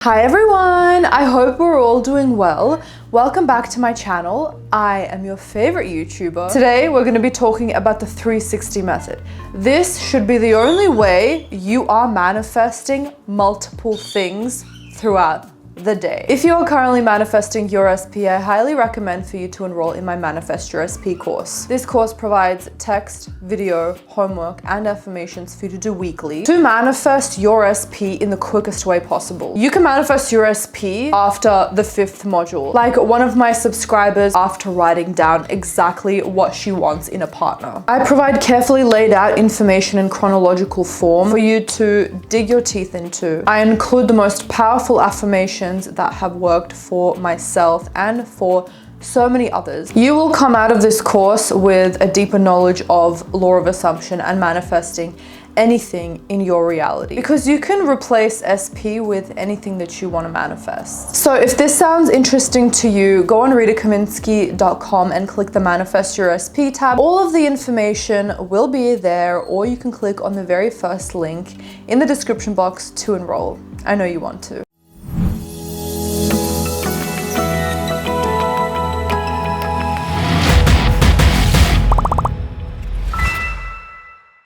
Hi everyone, I hope we're all doing well. Welcome back to my channel. I am your favorite YouTuber. Today we're going to be talking about the 360 method. This should be the only way you are manifesting multiple things throughout the day. If you are currently manifesting your SP, I highly recommend for you to enroll in my Manifest Your SP course. This course provides text, video, homework, and affirmations for you to do weekly to manifest your SP in the quickest way possible. You can manifest your SP after the 5th module, like one of my subscribers after writing down exactly what she wants in a partner. I provide carefully laid out information in chronological form for you to dig your teeth into. I include the most powerful affirmations that have worked for myself and for so many others. You will come out of this course with a deeper knowledge of law of assumption and manifesting anything in your reality, because you can replace SP with anything that you want to manifest. So if this sounds interesting to you, go on RitaKaminski.com and click the Manifest Your SP tab. All of the information will be there, or you can click on the very first link in the description box to enroll. I know you want to.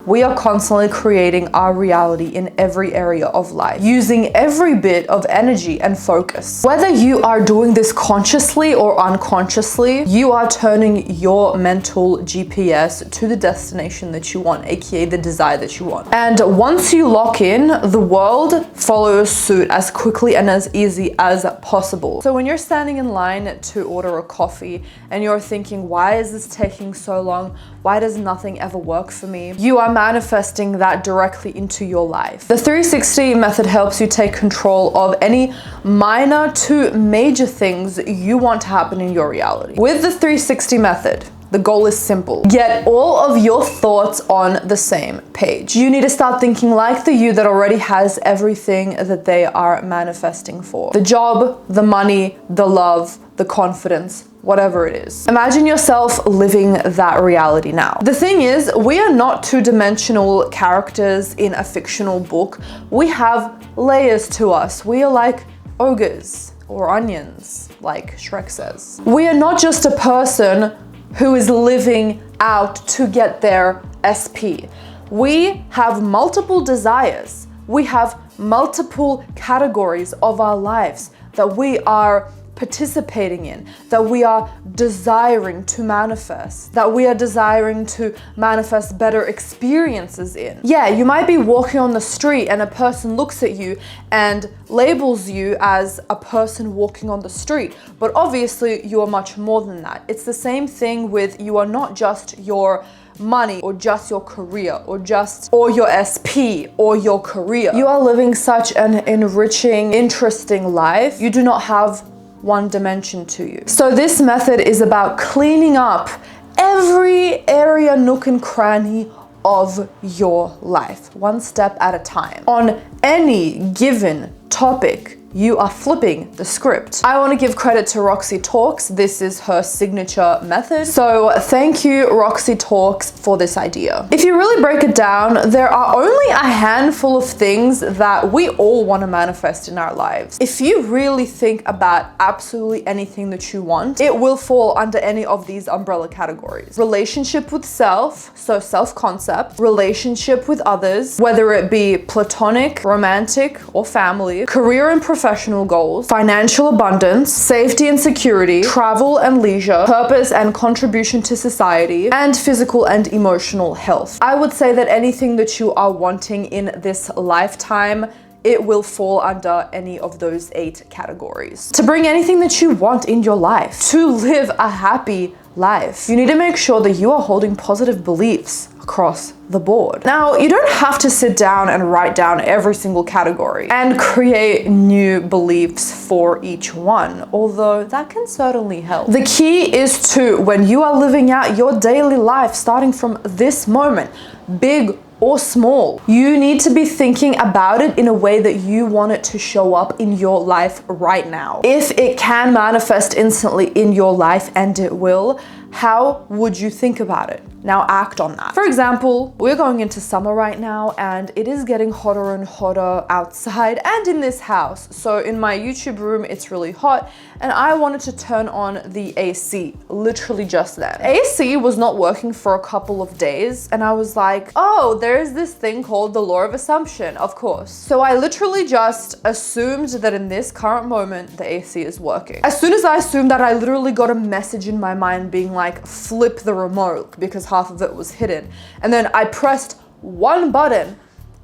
We are constantly creating our reality in every area of life, using every bit of energy and focus. Whether you are doing this consciously or unconsciously, you are turning your mental GPS to the destination that you want, aka the desire that you want. And once you lock in, the world follows suit as quickly and as easy as possible. So when you're standing in line to order a coffee and you're thinking, why is this taking so long? Why does nothing ever work for me? You are manifesting that directly into your life. The 360 method helps you take control of any minor to major things you want to happen in your reality. With the 360 method, the goal is simple. Get all of your thoughts on the same page. You need to start thinking like the you that already has everything that they are manifesting for. The job, the money, the love, the confidence, whatever it is. Imagine yourself living that reality now. The thing is, we are not two-dimensional characters in a fictional book. We have layers to us. We are like ogres or onions, like Shrek says. We are not just a person who is living out to get their SP. We have multiple desires. We have multiple categories of our lives that we are participating in, that we are desiring to manifest, that we are desiring to manifest better experiences in. Yeah, you might be walking on the street and a person looks at you and labels you as a person walking on the street, but obviously you are much more than that. It's the same thing with, you are not just your money or just your career or your SP or your career. You are living such an enriching, interesting life. You do not have one dimension to you. So this method is about cleaning up every area, nook and cranny of your life, one step at a time. On any given topic, you are flipping the script. I want to give credit to Roxy Talks. This is her signature method. So thank you, Roxy Talks, for this idea. If you really break it down, there are only a handful of things that we all want to manifest in our lives. If you really think about absolutely anything that you want, it will fall under any of these umbrella categories. Relationship with self, so self-concept, relationship with others, whether it be platonic, romantic, or family, career and professional goals, financial abundance, safety and security, travel and leisure, purpose and contribution to society, and physical and emotional health. I would say that anything that you are wanting in this lifetime, it will fall under any of those 8 categories. To bring anything that you want in your life, to live a happy life, you need to make sure that you are holding positive beliefs across the board. Now, you don't have to sit down and write down every single category and create new beliefs for each one, although that can certainly help. The key is to, when you are living out your daily life, starting from this moment, big or small, you need to be thinking about it in a way that you want it to show up in your life right now. If it can manifest instantly in your life, and it will, how would you think about it? Now act on that. For example, we're going into summer right now and it is getting hotter and hotter outside and in this house. So in my YouTube room, it's really hot and I wanted to turn on the AC, literally just then. AC was not working for a couple of days and I was like, oh, there's this thing called the law of assumption, of course. So I literally just assumed that in this current moment, the AC is working. As soon as I assumed that, I literally got a message in my mind being like, flip the remote, because half of it was hidden. And then I pressed one button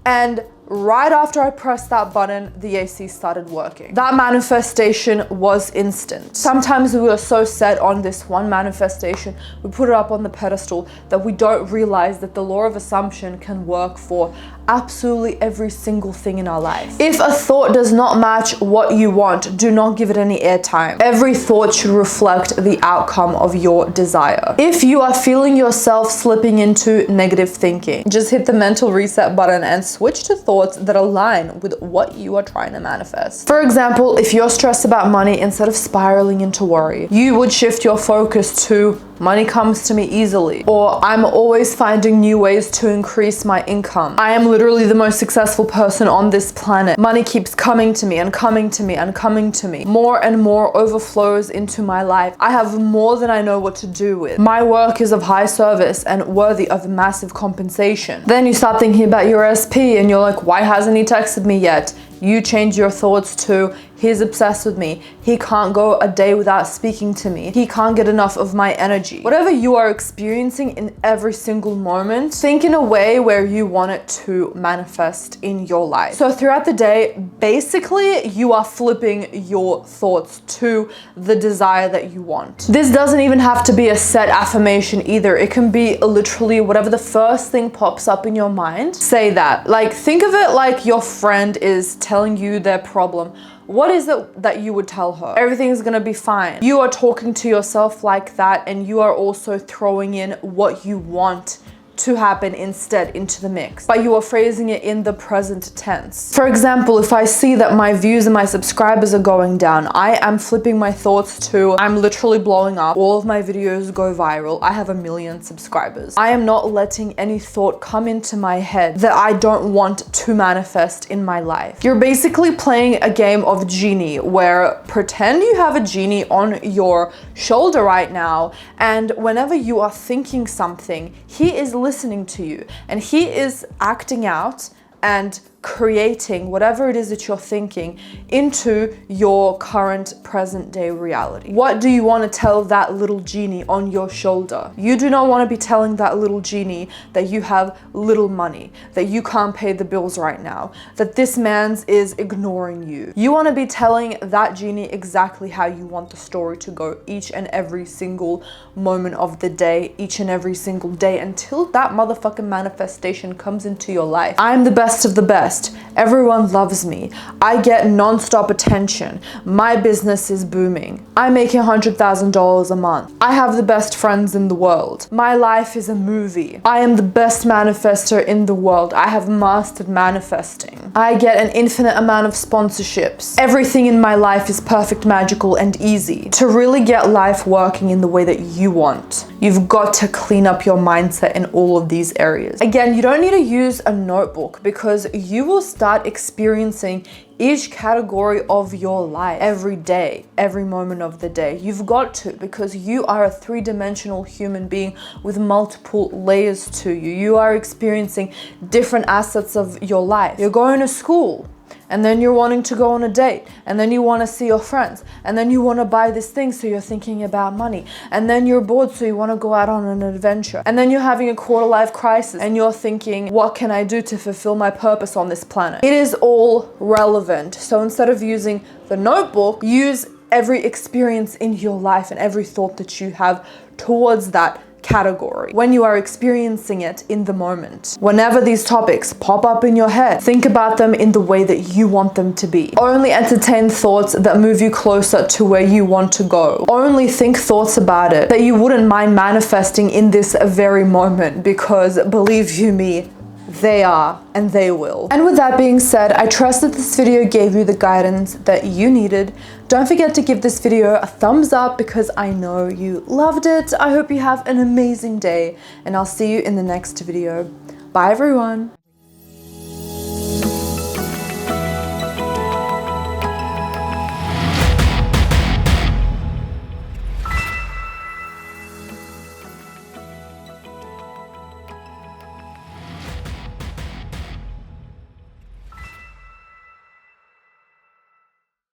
and right after I pressed that button, the AC started working. That manifestation was instant. Sometimes we are so set on this one manifestation, we put it up on the pedestal that we don't realize that the law of assumption can work for absolutely every single thing in our life. If a thought does not match what you want, do not give it any airtime. Every thought should reflect the outcome of your desire. If you are feeling yourself slipping into negative thinking, just hit the mental reset button and switch to thoughts that align with what you are trying to manifest. For example, if you're stressed about money, instead of spiraling into worry, you would shift your focus to money comes to me easily, or I'm always finding new ways to increase my income. I am literally the most successful person on this planet. Money keeps coming to me and coming to me and coming to me. More and more overflows into my life. I have more than I know what to do with. My work is of high service and worthy of massive compensation. Then you start thinking about your SP and you're like, why hasn't he texted me yet? You change your thoughts to, he's obsessed with me. He can't go a day without speaking to me. He can't get enough of my energy. Whatever you are experiencing in every single moment, think in a way where you want it to manifest in your life. So throughout the day, basically, you are flipping your thoughts to the desire that you want. This doesn't even have to be a set affirmation either. It can be literally whatever the first thing pops up in your mind, say that. Like, think of it like your friend is telling you their problem. What is it that you would tell her? Everything's gonna be fine. You are talking to yourself like that, and you are also throwing in what you want to happen instead into the mix, but you are phrasing it in the present tense. For example, if I see that my views and my subscribers are going down, I am flipping my thoughts to, I'm literally blowing up. All of my videos go viral. I have 1 million subscribers. I am not letting any thought come into my head that I don't want to manifest in my life. You're basically playing a game of genie where pretend you have a genie on your shoulder right now, and whenever you are thinking something, he is listening to you and he is acting out and creating whatever it is that you're thinking into your current present day reality. What do you want to tell that little genie on your shoulder? You do not want to be telling that little genie that you have little money, that you can't pay the bills right now, that this man's is ignoring you. You want to be telling that genie exactly how you want the story to go each and every single moment of the day, each and every single day, until that motherfucking manifestation comes into your life. I'm the best of the best. Everyone loves me. I get non-stop attention. My business is booming. I'm making $100,000 a month. I have the best friends in the world. My life is a movie. I am the best manifester in the world. I have mastered manifesting. I get an infinite amount of sponsorships. Everything in my life is perfect, magical, and easy. To really get life working in the way that you want, you've got to clean up your mindset in all of these areas. Again, you don't need to use a notebook because you will start experiencing each category of your life every day, every moment of the day. You've got to, because you are a three-dimensional human being with multiple layers to you. You are experiencing different assets of your life. You're going to school, and then you're wanting to go on a date, and then you want to see your friends, and then you want to buy this thing, so you're thinking about money, and then you're bored, so you want to go out on an adventure, and then you're having a quarter-life crisis, and you're thinking, what can I do to fulfill my purpose on this planet? It is all relevant. So instead of using the notebook, use every experience in your life and every thought that you have towards that category when you are experiencing it in the moment. Whenever these topics pop up in your head, think about them in the way that you want them to be. Only entertain thoughts that move you closer to where you want to go. Only think thoughts about it that you wouldn't mind manifesting in this very moment, because believe you me, they are and they will. And with that being said, I trust that this video gave you the guidance that you needed. Don't forget to give this video a thumbs up because I know you loved it. I hope you have an amazing day and I'll see you in the next video. Bye everyone.